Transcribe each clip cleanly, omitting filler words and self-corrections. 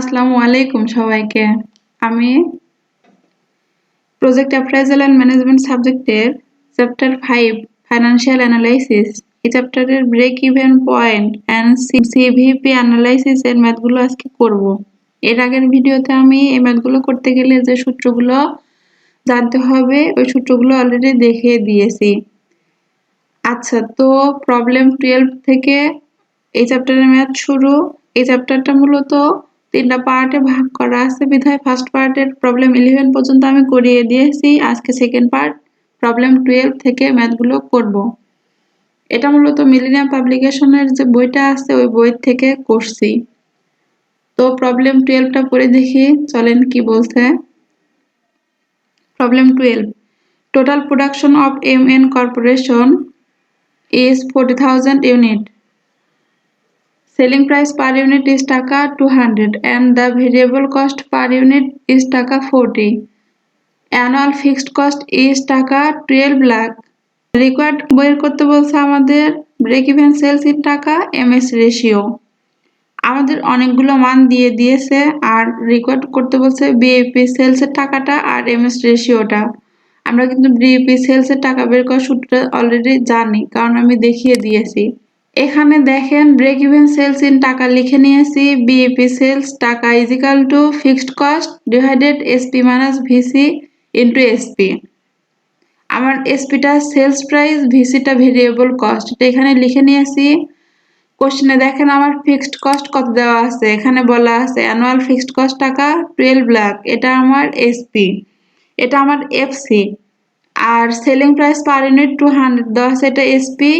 আসসালামু আলাইকুম সবাইকে। আমি প্রজেক্ট অ্যাপ্রাইজাল অ্যান্ড ম্যানেজমেন্ট সাবজেক্টের চ্যাপ্টার 5 ফাইন্যান্সিয়াল অ্যানালাইসিস এই চ্যাপ্টারের break even point and CVP analysis এর ম্যাথগুলো আজকে করব। এর আগের ভিডিওতে আমি এই ম্যাথগুলো করতে গেলে যে সূত্রগুলো জানতে হবে ওই সূত্রগুলো অলরেডি দেখিয়ে দিয়েছি। আচ্ছা, তো প্রবলেম 12 থেকে এই চ্যাপ্টারের ম্যাথ শুরু। এই চ্যাপ্টারটা মূলত 3টা পার্টে ভাগ করা আছে বিধায় ফার্স্ট পার্টের প্রবলেম 11 পর্যন্ত আমি করিয়ে দিয়েছি। আজকে সেকেন্ড পার্ট প্রবলেম 12 থেকে ম্যাথগুলো করব। এটা মূলত মিলেনিয়াম পাবলিকেশনের যে বইটা আছে ওই বই থেকে করছি। তো প্রবলেম 12টা পড়ে দেখি, চলেন কি বলছে। Problem 12, total production of MN Corporation is 40,000 unit. Selling price per unit is টাকা 200 and the variable cost per unit is টাকা 40. Annual fixed cost is টাকা 12 lakh. Required বের করতে বলছে আমাদের break even sales in টাকা MS ratio. আমাদের অনেকগুলো মান দিয়ে দিয়েছে আর রেকর্ড করতে বলছে বিএপি সেলস এর টাকাটা আর এমএস রেশিওটা। আমরা কিন্তু বিএপি সেলস এর টাকা বের করার সূত্রটা অলরেডি জানি, কারণ আমি দেখিয়ে দিয়েছি। এখানে দেখেন ব্রেক ইভেন সেলস ইন টাকা লিখে নিয়েছি। বিএপি সেলস টাকা is equal two fixed cost divided SP minus VC into SP. আমার এসপিটা সেলস প্রাইস, ভিসিটা ভেরিয়েবল কস্ট, এটা এখানে লিখে নিয়েছি। কোশ্চেনে দেখেন আমার ফিক্সড কস্ট কত দেওয়া আছে, এখানে বলা আছে অ্যানুয়াল ফিক্সড কস্ট টাকা 12 লাখ, এটা আমার এসপি, এটা আমার এফসি। আর সেলিং প্রাইস পার ইউনিট 200 দেওয়া আছে, এটা এসপি।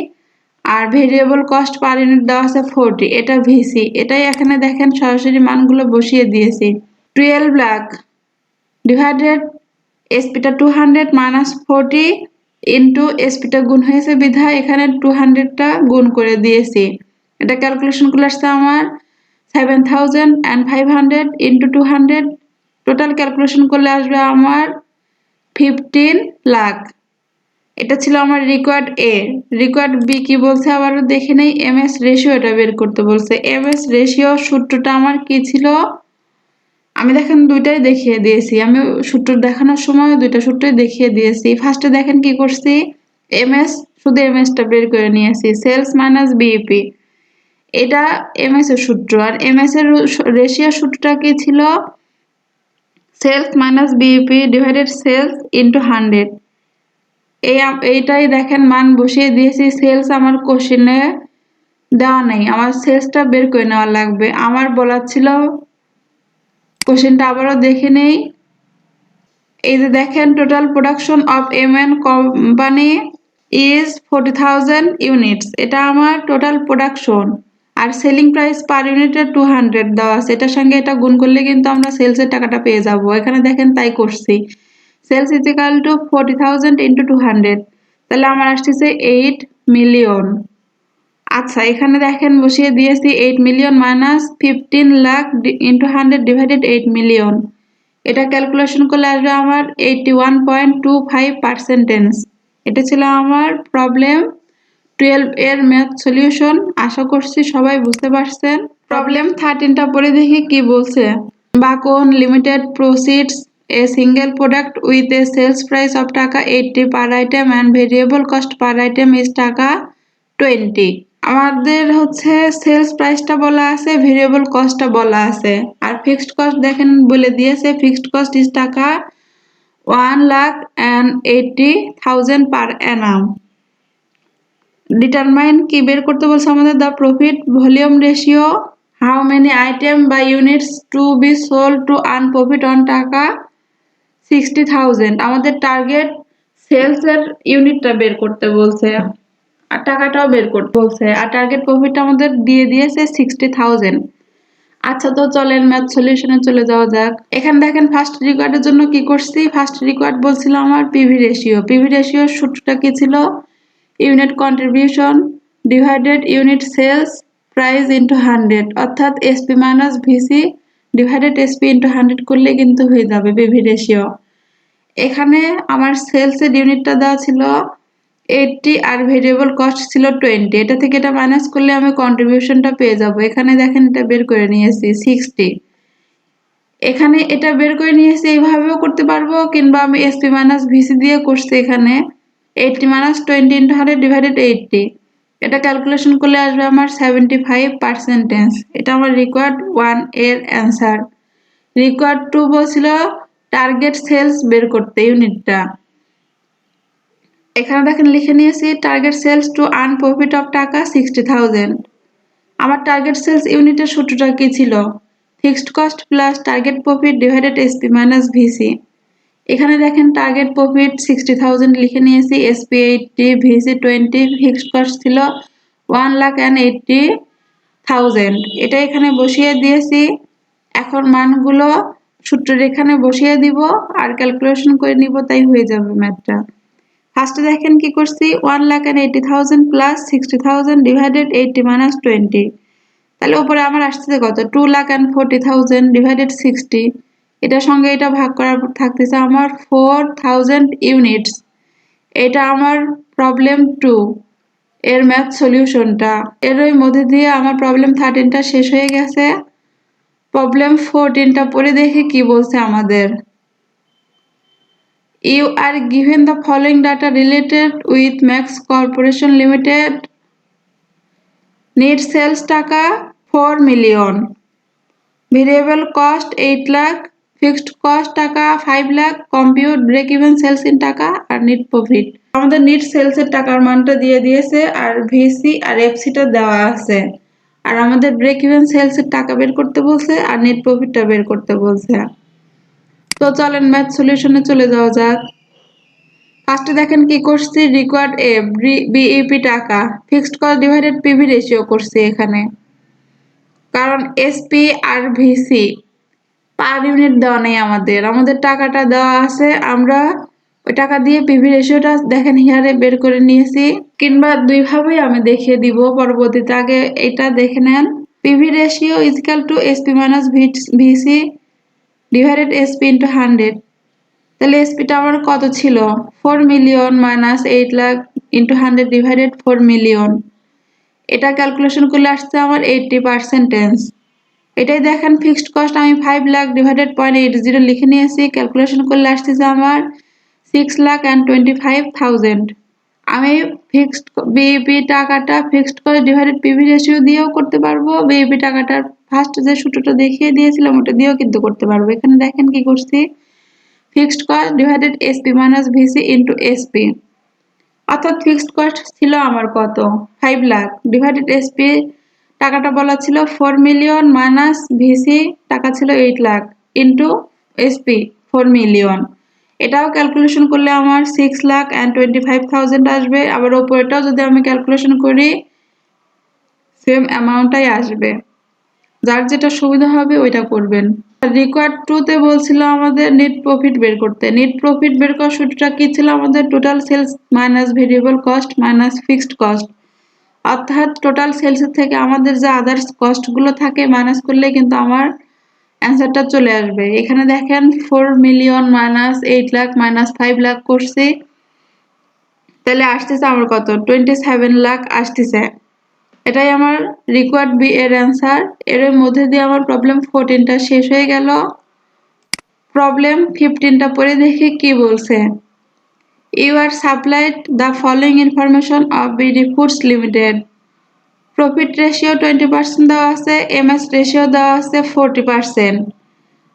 আর ভেরিয়েবল কস্ট পার ইউনিট দেওয়া আছে 40, এটা ভিসি। এটাই এখানে দেখেন সরাসরি মানগুলো বসিয়ে দিয়েছি। 12 লাখ ডিভাইডেড এসপিটা 200 মাইনাস 40 ইন্টু এসপিটা গুণ হয়েছে বিধায় এখানে 200টা গুণ করে দিয়েছি। এটা ক্যালকুলেশন করলে আসছে আমার 7,500 ইন্টু 200, টোটাল ক্যালকুলেশন করলে আসবে আমার 15 লাখ। এটা ছিল আমার রিকোয়ার্ড এ। রিকোয়ার্ড বি কি বলছে আবারও দেখে নেই। এমএস রেশিওটা বের করতে বলছে। এমএস রেশিও সূত্রটা আমার কি ছিল, আমি দেখেন দুইটাই দেখিয়ে দিয়েছি। আমি সূত্র দেখানোর সময় দুইটা সূত্রই দেখিয়ে দিয়েছি। ফার্স্টে দেখেন কি করছি, এমএস শুধু এমএসটা বের করে নিয়েছি, সেলস মাইনাস বিইপি, এটা এমএস এর সূত্র। আর এমএস এর রেশিও সূত্রটা কি ছিল, sales minus BEP divided sales into 100। এইটাই দেখেন মান বসিয়ে দিয়েছি। সেলস আমার কোশ্চেনে দেওয়া নেই, আমার সেলসটা বের করে নেওয়া লাগবে। আমার বলা ছিল, কোশ্চেনটা আবারও দেখে নেই। এই যে দেখেন total production of MN company is 40,000 units, এটা আমার টোটাল প্রোডাকশন। আর সেলিং প্রাইস পার ইউনিটে 200 দেওয়া আছে, এটার সঙ্গে এটা গুণ করলে কিন্তু আমরা সেলসের টাকাটা পেয়ে যাব। এখানে দেখেন তাই করছি। Sales is equal to 40,000 into 200, তাহলে আমার আসতেছে 8 মিলিয়ন। আচ্ছা, এখানে দেখেন বসিয়ে দিয়েছি 8 million minus 15 lakh into 100 divided 8 million. এটা ক্যালকুলেশন করলে আসবে আমার 81.25%। এটা ছিল আমার প্রবলেম 12 এর ম্যাথ সলিউশন। আশা করছি সবাই বুঝতে পারছেন। প্রবলেম 13টা পড়ে দেখি কি বলছে। Bacon limited proceeds a single product with a sales price of taka 80 per item and variable cost per item is taka 20। আমাদের হচ্ছে সেলস প্রাইসটা বলা আছে, ভেরিয়েবল কস্টটা বলা আছে, আর ফিক্সড কস্ট দেখেন বলে দিয়েছে ফিক্সড কস্ট ইজ টাকা 1,80,000 পার অ্যানাম। ডিটারমাইন কি বের করতে বলছে আমাদের, the profit volume ratio, how many item বা units to be sold to earn profit on taka 60,000। আমাদের টার্গেট সেলস এর ইউনিটটা বের করতে বলছে আর টাকাটাও বের করতে বলছে, আর টার্গেট প্রফিটটা আমাদের দিয়ে দিয়েছে 60,000। আচ্ছা, তো চলেন ম্যাথ সলিউশনে চলে যাওয়া যাক। এখানে দেখেন ফার্স্ট রিকোয়ার্ডের জন্য কি করছি, ফার্স্ট রিকোয়ার্ড বলছিল আমার পিভি রেশিও। পিভি রেশিওর সূত্রটা কি ছিল, unit contribution divided unit sales price into 100, অর্থাৎ SP minus VC divided SP into 100 করলে কিন্তু হয়ে যাবে পিভি রেশিও। এখানে আমার সেলস এর ইউনিটটা দেওয়া ছিল 80 আর ভেরিয়েবল কস্ট ছিল 20, এটা থেকে এটা মাইনাস করলে আমি কন্ট্রিবিউশনটা পেয়ে যাব। এখানে দেখেন এটা বের করে নিয়েছি 60। এখানে এটা বের করে নিয়েছি, এইভাবেও করতে পারবো, কিংবা আমি এসপি মাইনাস ভিসি দিয়ে করছি। এখানে 80 মাইনাস 20 ইন্টু 100 ডিভাইডেড 80, এটা ক্যালকুলেশন করলে আসবে আমার 75%। এটা আমার রিকোয়ার্ড 1 এর অ্যান্সার। রিকোয়ার্ড 2 বলছিল টার্গেট সেলস বের করতে ইউনিটটা। এখানে দেখেন লিখে নিয়েছি target sales to earn profit of টাকা 60,000। আমার টার্গেট সেলস ইউনিটের সূত্রটা কি ছিল? Fixed cost plus target profit divided SP minus VC. এখানে দেখেন টার্গেট প্রফিট 60,000 লিখে নিয়েছি, এসপি 80, ভিসি 20, ফিক্সড কস্ট ছিল 1,80,000। এটা এখানে বসিয়ে দিয়েছি। এখন মানগুলো সূত্রের এখানে বসিয়ে দিব আর ক্যালকুলেশন করে নিব, তাই হয়ে যাবে ম্যাথটা। ফার্স্টে দেখেন কি করছি, 1,80,000 প্লাস 60,000 ডিভাইডেড 80 মাইনাস 20। তাহলে উপরে আমার আসছে কত? 2,40,000 ডিভাইডেড 60। এটার সঙ্গে এটা ভাগ করার পর থাকতেছে আমার 4,000 ইউনিটস। এটা আমার প্রবলেম 2 এর ম্যাথ সলিউশনটা। এর ওই মধ্যে দিয়ে আমার প্রবলেম 13টা শেষ হয়ে গেছে। প্রবলেম 14টা পড়ে দেখি কি বলছে আমাদের। You are given the following data related with Max Corporation Limited. Net sales টাকা 4 million, variable cost 8 lakh, fixed cost টাকা 5 lakh, compute break even sales in টাকা আর net profit। আমাদের net sales এর টাকার মানটা দিয়ে দিয়েছে আর ভিসি আর এফসিটা দেওয়া আছে, আর আমাদের ব্রেক ইভেন সেলস এর টাকা বের করতে বলছে আর নেট প্রফিটটা বের করতে বলছে। তো চলেন ম্যাথ সলিউশনে চলে যাওয়া যাক। ফার্স্টে দেখেন কি করছি, রিকোয়ার্ড এ বিইপি টাকা, fixed cost divided PV ratio করছি এখানে, কারণ এসপি আর ভিসি পার ইউনিট দেওয়া নেই আমাদের টাকাটা দেওয়া আছে। আমরা ওই টাকা দিয়ে পিভি রেশিওটা দেখেন হিয়ারে বের করে নিয়েছি, কিংবা দুইভাবেই আমি দেখিয়ে দিব পরবর্তীতে। আগে এটা দেখে নেন। PV ratio is equal two SP minus VC divided SP into 100। তাহলে এসপিটা আমার কত ছিল? 4 million minus 8 lakh into 100 divided 4 million. এটা ক্যালকুলেশন করলে আসছে আমার 80%। এটাই দেখেন ফিক্সড কস্ট আমি 5 লাখ ডিভাইডেড 0.80 লিখে নিয়েছি, ক্যালকুলেশন করলে আসতেছে আমার 6,25,000। আমি ফিক্সড বিইপি টাকাটা fixed cost divided PV ratio দিয়েও করতে পারবো, বিইপি টাকাটার ফার্স্ট যে সূত্রটা দেখিয়ে দিয়েছিলাম ওটা দিয়েও কিন্তু করতে পারবো। এখানে দেখেন কি করছি, fixed cost divided SP minus VC into SP, অর্থাৎ ফিক্সড কস্ট ছিল আমার কত? 5 লাখ ডিভাইডেড এসপি টাকাটা বলা ছিল 4 মিলিয়ন মাইনাস ভিসি টাকা ছিল 8 লাখ ইন্টু এসপি 4 মিলিয়ন। এটাও ক্যালকুলেশন করলে আমার 6,25,000 আসবে। আবার ওপরেটাও যদি আমি ক্যালকুলেশন করি সেম অ্যামাউন্টটাই আসবে। যার যেটা সুবিধা হবে ওইটা করবেন। রিকোয়ার্ড 2 তে বলছিল আমাদের নেট প্রফিট বের করতে। নেট প্রফিট বের করার সূত্রটা কি ছিল আমাদের? Total sales minus variable cost minus fixed cost, অর্থাৎ টোটাল সেলস থেকে আমাদের যে আদার্স কস্ট গুলো থাকে মাইনাস করলে কিন্তু আমার অ্যান্সারটা চলে আসবে। এখানে দেখেন 4 million minus 8 lakh minus 5 lakh করছি, তাহলে আসতেছে আমার কত? 27 লাখ আসতেছে। এটাই আমার রিকোয়ার্ড বি এর অ্যান্সার। এর মধ্যে দিয়ে আমার প্রবলেম 14টা শেষ হয়ে গেল। প্রবলেম 15টা পরে দেখি কি বলছে। You are supplied the following information of BD foods limited. Profit ratio 20% দেওয়া আছে, এমএস রেশিও দেওয়া আছে 40%।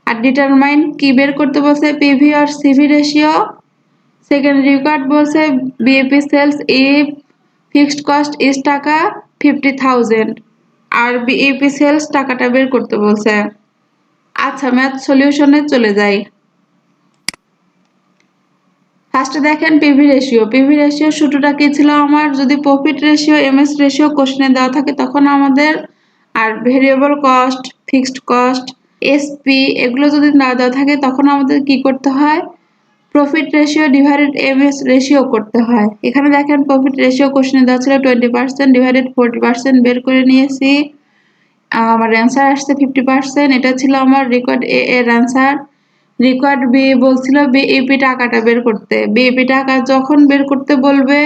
আর ডিটারমাইন কি বের করতে বলছে? পিভি আর সিভি রেশিও। সেকেন্ড রিকোয়ার্ড বলছে BEP sales if fixed cost is টাকা 50,000 আর বিইপি সেলস টাকাটা বের করতে বলছে। আচ্ছা ম্যাথ সলিউশনে চলে যাই। ফার্স্টে দেখেন পিভি রেশিও। পিভি রেশিও সূত্রটা কি ছিল আমার? যদি প্রফিট রেশিও এমএস রেশিও কোশ্চেনে দেওয়া থাকে তখন আমাদের, আর variable cost fixed cost SP এগুলো যদি না দেওয়া থাকে তখন আমাদের কি করতে হয়? Profit ratio divided MS ratio করতে হয়। এখানে দেখেন প্রফিট রেশিও কোশ্চেনে দেওয়া ছিল 20% ডিভাইডেড 40% বের করে নিয়েছি, আমার অ্যান্সার আসছে 50%। এটা ছিল আমার রিকোয়ার্ড এ এর অ্যান্সার। রিকোয়ার্ড বি বলছিল বিইপি টাকাটা বের করতে। বিইপি টাকা যখন বের করতে বলবে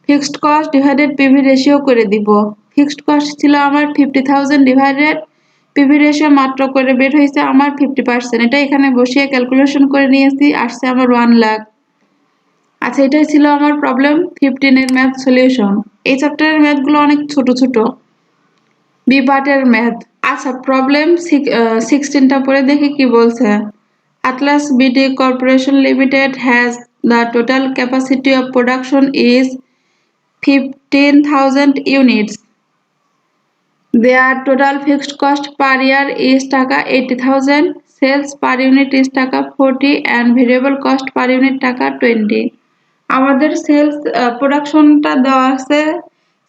fixed cost divided PV ratio করে দিব। ফিক্সড কস্ট ছিল আমার 50,000 ডিভাইডেড পিভি রেশিও মাত্র করে বের হয়েছে আমার 50%। এটা এখানে বসিয়ে ক্যালকুলেশন করে নিয়েছি, আসছে আমার 1 লাখ। আচ্ছা, এটাই ছিল আমার প্রবলেম 15 এর ম্যাথ সলিউশন। এই চ্যাপ্টারের ম্যাথগুলো অনেক ছোট ছোট, বি পার্টের ম্যাথ। আচ্ছা, প্রবলেম 16টা পরে দেখি কি বলছে। Atlas BD Corporation Limited has the total capacity of production is 15,000 units. Their total fixed cost per year is টাকা 80,000, sales per unit is টাকা 40 and variable cost per unit টাকা 20. আমাদের সেলস প্রোডাকশনটা দেওয়া আছে,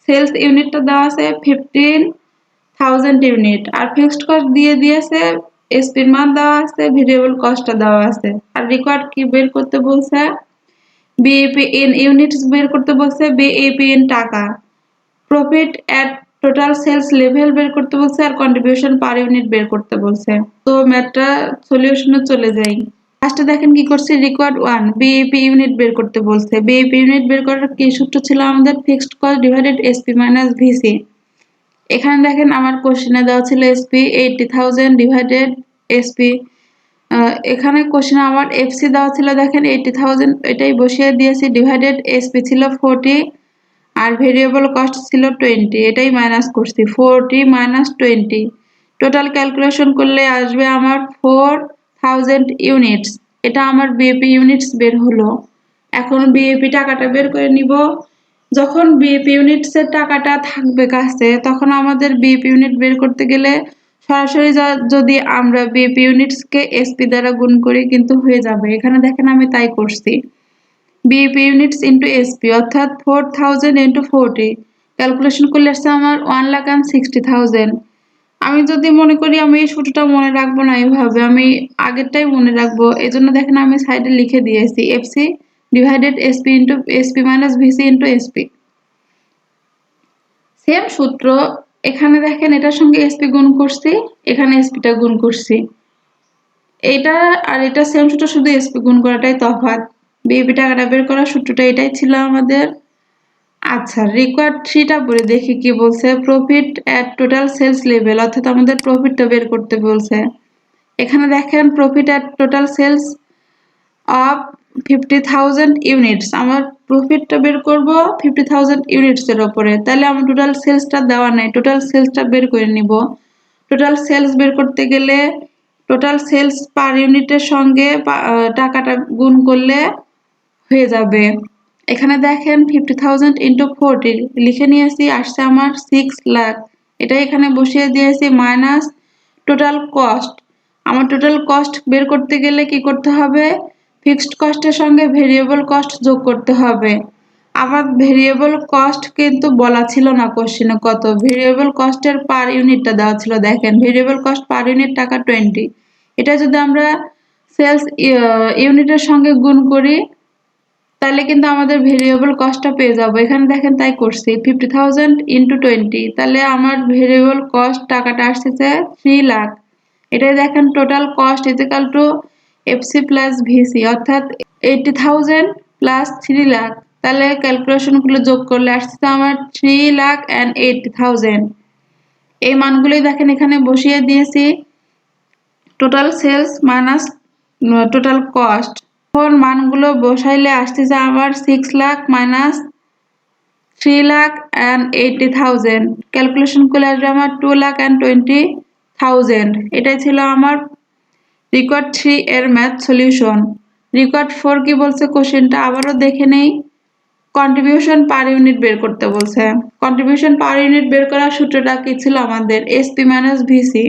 সেলস ইউনিটটা দেওয়া আছে 15,000 ইউনিট, আর fixed cost দিয়ে দিয়েছে, এসপির মান দেওয়া আছে, ভেরিয়েবল কস্টটা দেওয়া আছে। আর রিকোয়ার্ড কি বের করতে বলছে? বিএপি ইন ইউনিটস বের করতে বলছে, বিএপি ইন টাকা, profit at total sales level বের করতে বলছে, আর কন্ট্রিবিউশন পার ইউনিট বের করতে বলছে। তো ম্যাথটা সলিউশনে চলে যাই। ফার্স্টে দেখেন কি করছি, রিকোয়ার্ড 1 বিএপি ইউনিট বের করতে বলছে। বিএপি ইউনিট বের করার কি সূত্র ছিল আমাদের? Fixed cost divided SP minus VC. এখানে দেখেন আমার কোশ্চেনে দেওয়া ছিল এসপি 80,000 ডিভাইডেড এসপি। এখানে কোশ্চেনে আমার এফসি দেওয়া ছিল, দেখেন 80,000, এটাই বসিয়ে দিয়েছি, ডিভাইডেড এসপি ছিল 40 আর ভেরিয়েবল কস্ট ছিল 20, এটাই মাইনাস করছি, 40 মাইনাস 20। টোটাল ক্যালকুলেশন করলে আসবে আমার 4,000 ইউনিটস। এটা আমার বিএপি ইউনিটস বের হলো। এখন বিএপি টাকাটা বের করে নিব। যখন বিএপি ইউনিটসের টাকাটা থাকবে কাছে, তখন আমাদের বিএপি ইউনিট বের করতে গেলে সরাসরি যদি আমরা বিএপি ইউনিটসকে এসপি দ্বারা গুণ করি কিন্তু হয়ে যাবে। এখানে দেখেন আমি তাই করছি, বিএপি ইউনিটস ইন্টু এসপি, অর্থাৎ 4,000 ইন্টু 40, ক্যালকুলেশন করলে আসছে আমার 1,60,000। আমি যদি মনে করি আমি এই সূত্রটা মনে রাখবো না, এইভাবে আমি আগেরটাই মনে রাখবো, এই জন্য দেখেন আমি সাইডে লিখে দিয়েছি FC divided SP into SP minus VC into SP. Same সূত্র, এখানে দেখেন এটার সঙ্গে এসপি গুণ করছি, এখানে এসপিটা গুণ করছি, এইটা আর এটা সেম সূত্র, শুধু এসপি গুণ করাটাই তফাৎ। বিএপি টাকাটা বের করার সূত্রটা এটাই ছিল আমাদের। আচ্ছা, রিকোয়ার্ড 3টা পরে দেখি কি বলছে। Profit at total sales level, অর্থাৎ আমাদের প্রফিটটা বের করতে বলছে। এখানে দেখেন profit at total sales of 50,000 units, আমার প্রফিটটা বের করব 50,000 ইউনিটস এর উপরে। তাহলে আমার টোটাল সেলসটা দেওয়া নাই, টোটাল সেলসটা বের করে নিব। টোটাল সেলস বের করতে গেলে টোটাল সেলস পার ইউনিটের সঙ্গে টাকাটা গুণ করলে হয়ে যাবে। এখানে দেখেন 50,000 ইন্টু 40 লিখে নিয়েছি, আসছে আমার 6 লাখ। এটা এখানে বসিয়ে দিয়েছি, মাইনাস টোটাল কস্ট। আমার টোটাল কস্ট বের করতে গেলে কি করতে হবে? ফিক্সড কস্টের সঙ্গে ভেরিয়েবল কস্ট যোগ করতে হবে। আমার ভেরিয়েবল কস্ট কিন্তু বলা ছিল না কোশ্চেনে কত, ভেরিয়েবল কস্টের পার ইউনিটটা দেওয়া ছিল, দেখেন ভেরিয়েবল কস্ট পার ইউনিট টাকা 20। এটা যদি আমরা সেলস ইউনিটের সঙ্গে গুণ করি তাহলে কিন্তু আমাদের ভেরিয়েবল কস্টটা পেয়ে যাবো। এখানে দেখেন তাই করছি, 50,000 ইন্টু 20, তাহলে আমার ভেরিয়েবল কস্ট টাকাটা আসতেছে 3 লাখ। এটাই দেখেন total cost is equal to FC plus VC, অর্থাৎ 80,000 প্লাস 3 লাখ। তাহলে ক্যালকুলেশনগুলো যোগ করলে আসছে আমার 3 লাখ অ্যান্ড 80,000। এই মানগুলোই দেখেন এখানে বসিয়ে দিয়েছি, total sales minus total cost. এখন মানগুলো বসাইলে আসতেছে আমার 6 lakh minus 3 lakh and 80,000, calculation করলে আসবে আমার 2 লাখ অ্যান্ড 20,000। এটাই ছিল আমার রিকোয়ার্ড 3 এর ম্যাথ সলিউশন। রিকোয়ার্ড 4 কি বলছে কোশ্চেনটা আবারও দেখে নেই। কন্ট্রিবিউশন পার ইউনিট বের করতে বলছে। কন্ট্রিবিউশন পার ইউনিট বের করার সূত্রটা কি ছিল আমাদের? SP minus VC.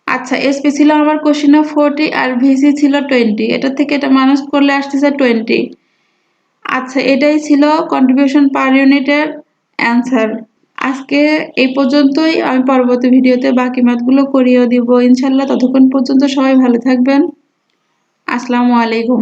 আচ্ছা, এসপি ছিল আমার কোশ্চেনে 40 আর ভিসি ছিল 20, এটা থেকে এটা মাইনাস করলে আসতেছে 20। আচ্ছা, এটাই ছিল কন্ট্রিবিউশন পার ইউনিটের অ্যান্সার। আজকে এই পর্যন্তই, আমি পরবর্তী ভিডিওতে বাকি ম্যাথগুলো করিয়েও দিব ইনশাল্লাহ। ততক্ষণ পর্যন্ত সবাই ভালো থাকবেন। আসসালামু আলাইকুম।